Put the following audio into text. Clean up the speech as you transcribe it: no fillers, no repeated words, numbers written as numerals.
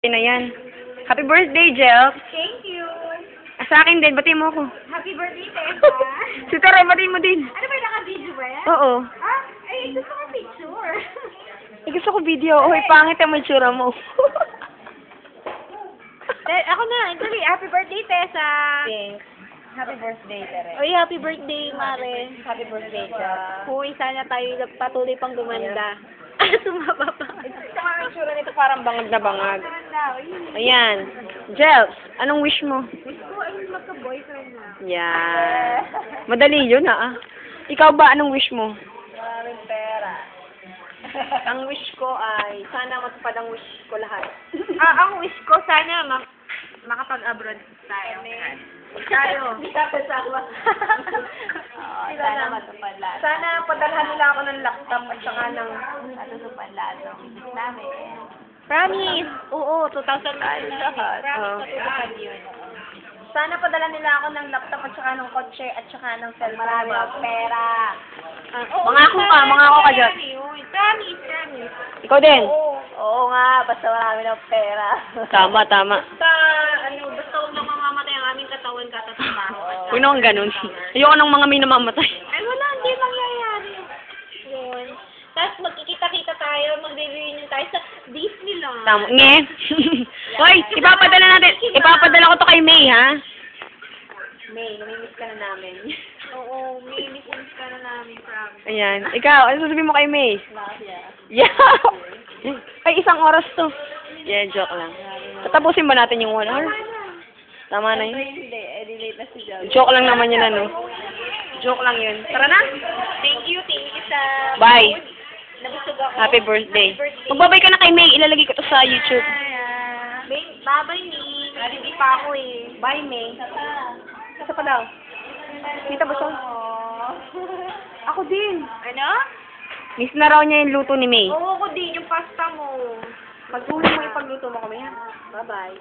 Na yan. Happy birthday, Jel. Thank you. Sa akin din, batiin mo ako. Happy birthday, Tessa. Si Tara, batiin mo din. Ano ba, naka-video ba yan? Oo. Ah, ay, gusto ko picture. Gusto ko video. Uy, pangit ang magsura mo. Ako na, dali. Happy birthday, Tessa. Thanks. Happy birthday, Tere. Uy, happy birthday, Mare. Happy birthday, Jel. Uy, sana tayo patuloy pang gumanda. Tumaba pa. Saka ang itsura nito parang bangag na bangag. Ayan. Jels, anong wish mo? Wish ko ay magka-boyfriend na. Yan. Madali yun, ah. Ikaw ba, anong wish mo? Maraming pera. Ang wish ko ay, sana matupad ang wish ko lahat. Ang wish ko, sana makapag-abroad tayo. Tayo. Hindi ka kasama. Sana matupad lahat. Sana padalhan nila ako ng laptop at saka ng... Matutupad lahat ng wish namin. Promise! Oo, 2009 na. Promise, matutupad yun. Sana padala nila ako ng laptop at saka ng kotse at saka ng cellphone. Marami ang pera. Mangako ka dyan. Promise. Ikaw din. Oo nga, basta marami ng pera. Tama. Basta huwag nang mamamatay ang aming katawan katatrabaho. Huwag na kang ganun. Ayoko ng mga may namamatay. Ay, wala, hindi mangyayari. Yun. Tapos magkikita-kita tayo, magre-reunion tayo sa Disneyland. Tama. Nge. Hoy, ipapadala ko to kay May, ha? May, namimiss ka na namin. Oo, may miss ka na namin, promise. Ayan. Ikaw, ano sasabihin mo kay May? Gracias. Yeah. Ay, 1 oras to. Yeah, joke lang. Tatapusin ba natin yung 1 hour? Tama na yun. Hindi, relate na si Jog. Joke lang naman yun, ano? Joke lang yun. Tara na. Thank you sa... Bye. Nabusog ako. Happy birthday. Magbabay ka na kay May. Ilalagay ko to sa YouTube. Bye-bye, Ning. Hindi pa ako eh. Bye, May. Isa pa daw. Kita ba siya? Ako din. Ano? Miss na raw niya yung luto ni May. Oo, ako din. Yung pasta mo. Pagtulong mo yung pagluto mo kami, ha? Bye-bye.